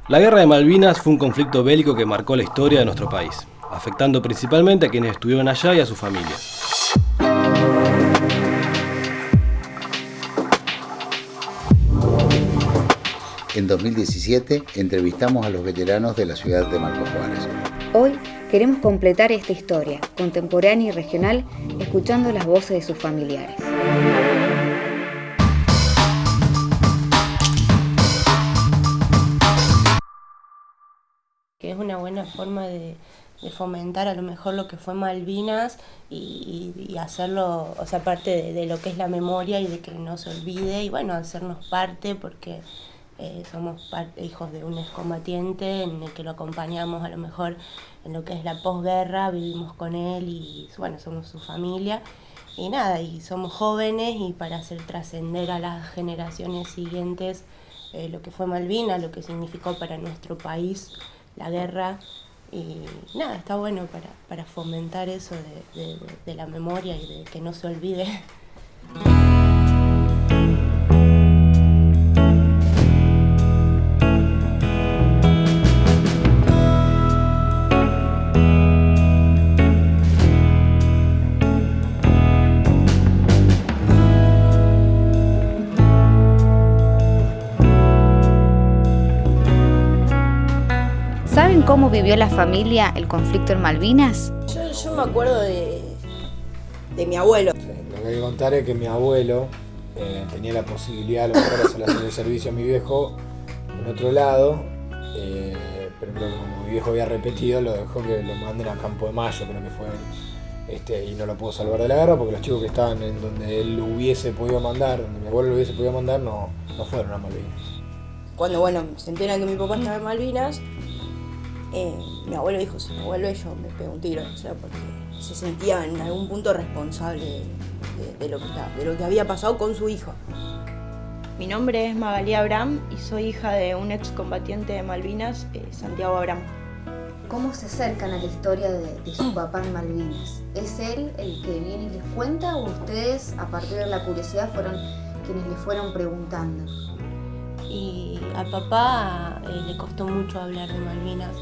La Guerra de Malvinas fue un conflicto bélico que marcó la historia de nuestro país, afectando principalmente a quienes estuvieron allá y a sus familias. En 2017 entrevistamos a los veteranos de la ciudad de Marcos Juárez. Hoy queremos completar esta historia, contemporánea y regional, escuchando las voces de sus familiares. Que es una buena forma de fomentar a lo mejor lo que fue Malvinas y hacerlo, o sea, parte de lo que es la memoria y de que no se olvide y bueno, hacernos parte porque somos hijos de un excombatiente en el que lo acompañamos a lo mejor en lo que es la posguerra, vivimos con él y bueno, somos su familia y nada, y somos jóvenes y para hacer trascender a las generaciones siguientes lo que fue Malvinas, lo que significó para nuestro país la guerra y nada, está bueno para fomentar eso de la memoria y de que no se olvide. ¿Saben cómo vivió la familia el conflicto en Malvinas? Yo me acuerdo de mi abuelo. Sí, lo que hay que contar es que mi abuelo tenía la posibilidad a lo mejor de hacerle el servicio a mi viejo en otro lado, pero creo que como mi viejo había repetido, lo dejó que lo manden a Campo de Mayo, creo que fue, y no lo pudo salvar de la guerra porque los chicos que estaban en donde él lo hubiese podido mandar, donde mi abuelo lo hubiese podido mandar, no fueron a Malvinas. Cuando se enteran que mi papá estaba en Malvinas, mi abuelo dijo, si no vuelve yo me pego un tiro, o sea, porque se sentía en algún punto responsable de lo que había pasado con su hijo. Mi nombre es Magalí Abraham y soy hija de un excombatiente de Malvinas, Santiago Abraham. ¿Cómo se acercan a la historia de su papá en Malvinas? ¿Es él el que viene y les cuenta o ustedes, a partir de la curiosidad, fueron quienes le fueron preguntando? Y al papá le costó mucho hablar de Malvinas.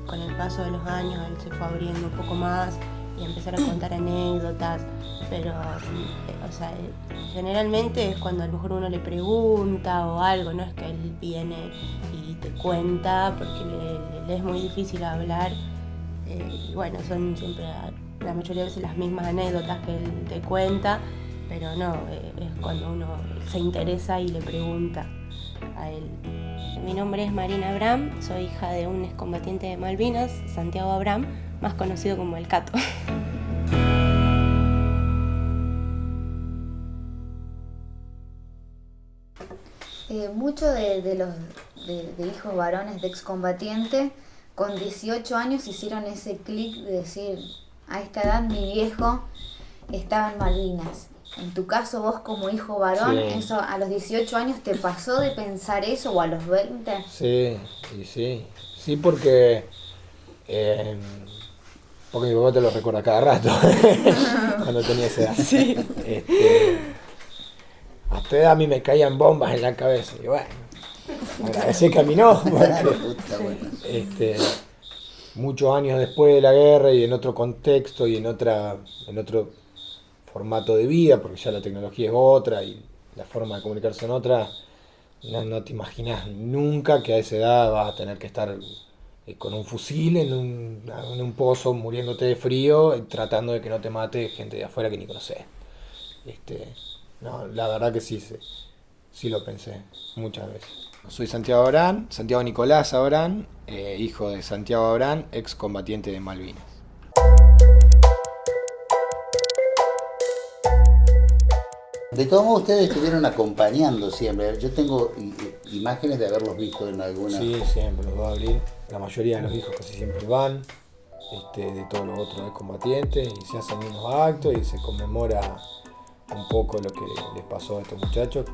Con el paso de los años él se fue abriendo un poco más y empezar a contar anécdotas, pero o sea, generalmente es cuando a lo mejor uno le pregunta o algo, no es que él viene y te cuenta porque le es muy difícil hablar y bueno, son siempre la mayoría de veces las mismas anécdotas que él te cuenta, pero no, es cuando uno se interesa y le pregunta a él. Mi nombre es Marina Abraham, soy hija de un excombatiente de Malvinas, Santiago Abraham, más conocido como el Cato. Muchos de hijos varones de excombatientes con 18 años hicieron ese clic de decir, a esta edad mi viejo estaba en Malvinas. En tu caso, vos como hijo varón, sí. ¿Eso a los 18 años te pasó de pensar eso o a los 20? Sí, porque mi papá te lo recuerda cada rato, cuando tenía esa edad. Sí. Hasta edad a mí me caían bombas en la cabeza, y bueno, agradecí que a mí no, porque, muchos años después de la guerra y en otro contexto y en otro formato de vida, porque ya la tecnología es otra y la forma de comunicarse son otra, no te imaginas nunca que a esa edad vas a tener que estar con un fusil en un pozo muriéndote de frío, tratando de que no te mate gente de afuera que ni conoces. No, la verdad que sí lo pensé muchas veces. Soy Santiago Abraham, Santiago Nicolás Abraham, hijo de Santiago Abraham, excombatiente de Malvinas. De todos modos, ustedes estuvieron acompañando siempre. Yo tengo imágenes de haberlos visto en alguna... Sí, siempre los va a abrir. La mayoría de los hijos casi siempre van, de todos los otros excombatientes, y se hacen unos actos y se conmemora un poco lo que les pasó a estos muchachos,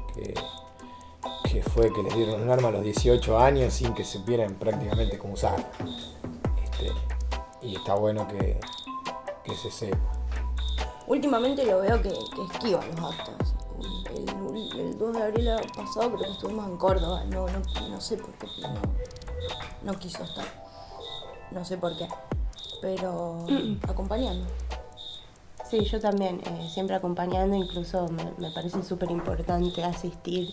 que fue que les dieron un arma a los 18 años sin que supieran prácticamente cómo usarla. Y está bueno que se sepa. Últimamente lo veo que esquiva los actos. el 2 de abril pasado creo que estuvimos en Córdoba, no sé por qué, no quiso estar, no sé por qué, pero acompañando. Sí, yo también, siempre acompañando, incluso me parece súper importante asistir.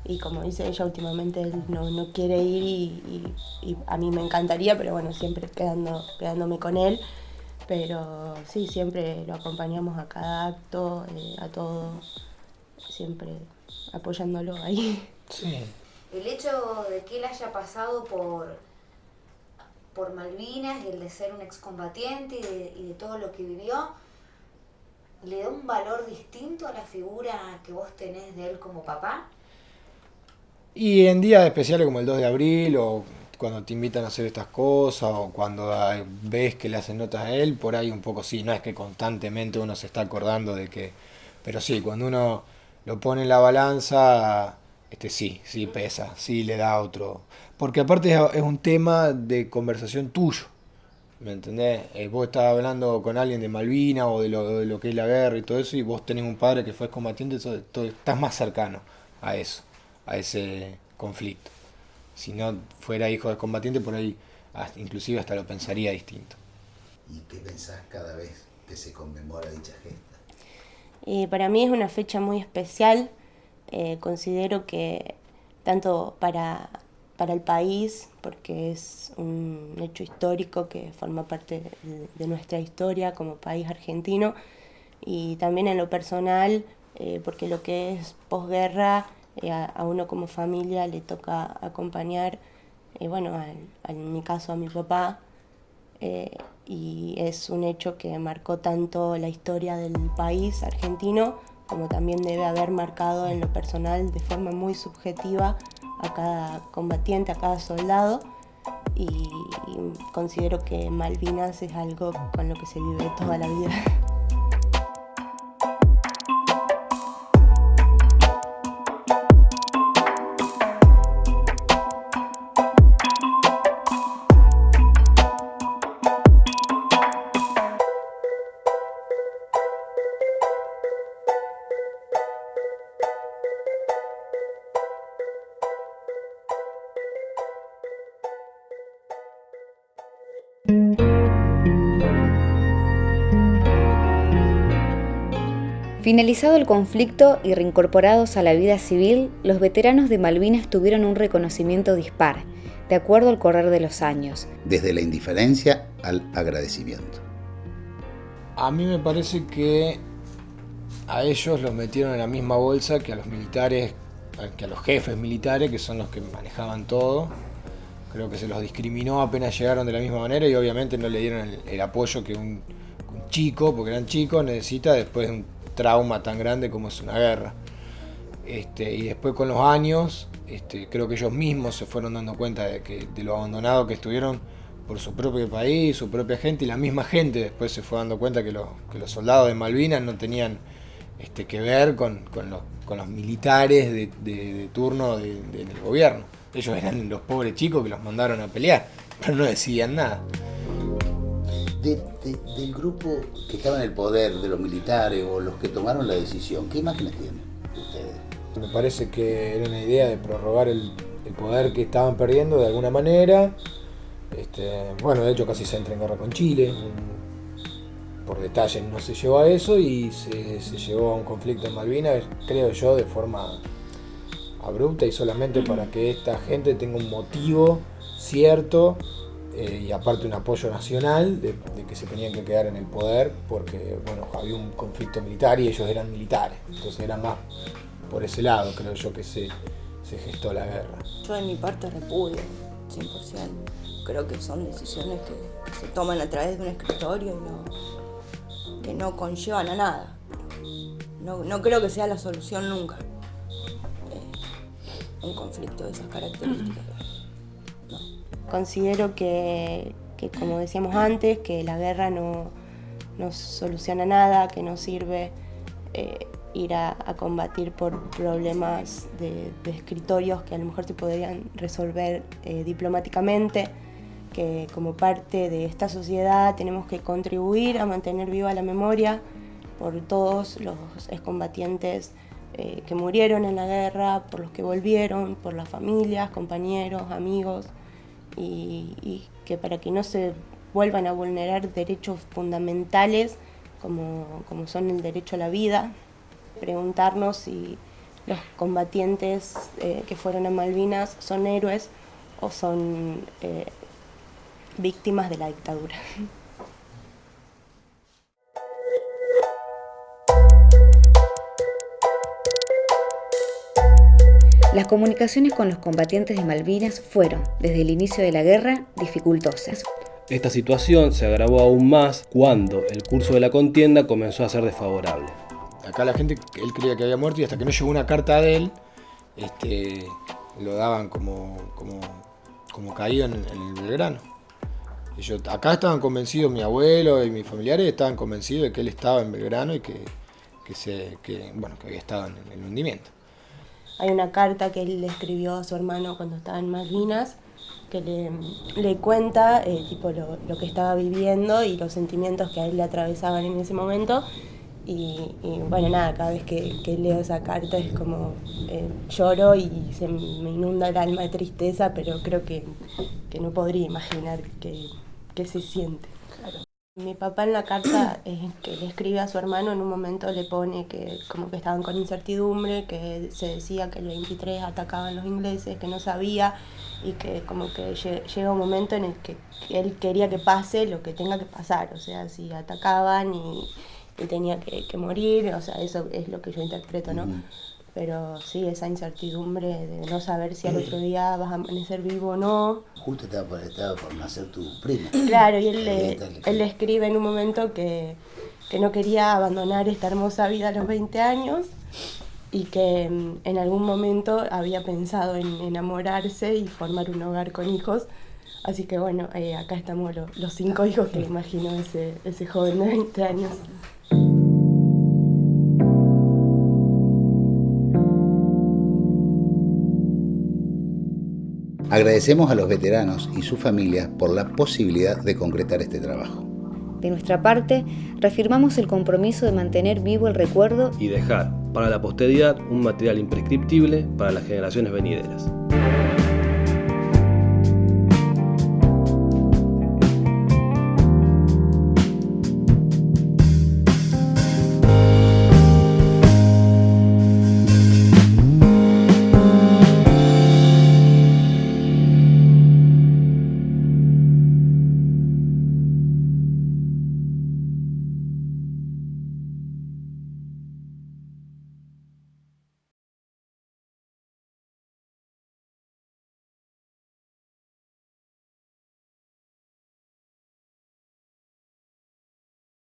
Y como dice ella, últimamente él no quiere ir y a mí me encantaría, pero bueno, siempre quedándome con él. Pero sí, siempre lo acompañamos a cada acto, a todo, siempre apoyándolo ahí. Sí. El hecho de que él haya pasado por Malvinas y el de ser un excombatiente y de todo lo que vivió, ¿le da un valor distinto a la figura que vos tenés de él como papá? Y en días especiales como el 2 de abril o cuando te invitan a hacer estas cosas o cuando ves que le hacen notas a él, por ahí un poco sí, no es que constantemente uno se está acordando de que... Pero sí, cuando uno lo pone en la balanza, sí pesa, sí le da otro... Porque aparte es un tema de conversación tuyo, ¿me entendés? Vos estás hablando con alguien de Malvinas o de lo que es la guerra y todo eso y vos tenés un padre que fue combatiente, estás más cercano a eso, a ese conflicto. Si no fuera hijo de combatiente, por ahí inclusive hasta lo pensaría distinto. ¿Y qué pensás cada vez que se conmemora dicha gesta? Para mí es una fecha muy especial. Considero que tanto para el país, porque es un hecho histórico que forma parte de nuestra historia como país argentino, y también en lo personal, porque lo que es posguerra, a uno como familia le toca acompañar, en mi caso a mi papá, y es un hecho que marcó tanto la historia del país argentino como también debe haber marcado en lo personal de forma muy subjetiva a cada combatiente, a cada soldado, y considero que Malvinas es algo con lo que se vive toda la vida. Finalizado el conflicto y reincorporados a la vida civil, los veteranos de Malvinas tuvieron un reconocimiento dispar, de acuerdo al correr de los años. Desde la indiferencia al agradecimiento. A mí me parece que a ellos los metieron en la misma bolsa que a los militares, que a los jefes militares, que son los que manejaban todo. Creo que se los discriminó apenas llegaron de la misma manera y obviamente no le dieron el apoyo que un chico, porque eran chicos, necesita después de un trauma tan grande como es una guerra. Y después con los años, creo que ellos mismos se fueron dando cuenta de lo abandonado que estuvieron por su propio país, su propia gente, y la misma gente después se fue dando cuenta que los soldados de Malvinas no tenían que ver con los militares de turno del gobierno. Ellos eran los pobres chicos que los mandaron a pelear, pero no decidían nada. Del grupo que estaba en el poder, de los militares o los que tomaron la decisión, ¿qué imágenes tienen ustedes? Me parece que era una idea de prorrogar el poder que estaban perdiendo de alguna manera. De hecho casi se entra en guerra con Chile. Por detalles no se llevó a eso y se llevó a un conflicto en Malvinas, creo yo, de forma abrupta y solamente para que esta gente tenga un motivo cierto y aparte un apoyo nacional de que se tenían que quedar en el poder porque había un conflicto militar y ellos eran militares, entonces era más por ese lado creo yo que se gestó la guerra. Yo de mi parte repudio 100%, creo que son decisiones que se toman a través de un escritorio y que no conllevan a nada, no creo que sea la solución nunca un conflicto de esas características. Considero que, como decíamos antes, que la guerra no soluciona nada, que no sirve ir a combatir por problemas de escritorios que a lo mejor se podrían resolver diplomáticamente, que como parte de esta sociedad tenemos que contribuir a mantener viva la memoria por todos los excombatientes que murieron en la guerra, por los que volvieron, por las familias, compañeros, amigos, y que para que no se vuelvan a vulnerar derechos fundamentales como son el derecho a la vida, preguntarnos si los combatientes que fueron a Malvinas son héroes o son víctimas de la dictadura. Las comunicaciones con los combatientes de Malvinas fueron, desde el inicio de la guerra, dificultosas. Esta situación se agravó aún más cuando el curso de la contienda comenzó a ser desfavorable. Acá la gente, él creía que había muerto y hasta que no llegó una carta de él, lo daban como caído en el Belgrano. Acá estaban convencidos, mi abuelo y mis familiares estaban convencidos de que él estaba en Belgrano y que había estado en el hundimiento. Hay una carta que él le escribió a su hermano cuando estaba en Malvinas, que le cuenta lo que estaba viviendo y los sentimientos que a él le atravesaban en ese momento. Y bueno, nada, cada vez que leo esa carta es como lloro y se me inunda el alma de tristeza, pero creo que no podría imaginar qué se siente. Claro. Mi papá en la carta que le escribe a su hermano en un momento le pone que como que estaban con incertidumbre, que se decía que el 23 atacaban los ingleses, que no sabía, y que como que llega un momento en el que él quería que pase lo que tenga que pasar, o sea, si atacaban y tenía que morir, o sea, eso es lo que yo interpreto, ¿no? Pero sí, esa incertidumbre de no saber si al otro día vas a amanecer vivo o no. Justo estaba por nacer tu prima. Claro, y él le escribe en un momento que no quería abandonar esta hermosa vida a los 20 años y que en algún momento había pensado en enamorarse y formar un hogar con hijos. Así que bueno, acá estamos los 5 hijos que imaginó ese joven de 20 años. Agradecemos a los veteranos y sus familias por la posibilidad de concretar este trabajo. De nuestra parte, reafirmamos el compromiso de mantener vivo el recuerdo Y dejar para la posteridad un material imprescriptible para las generaciones venideras.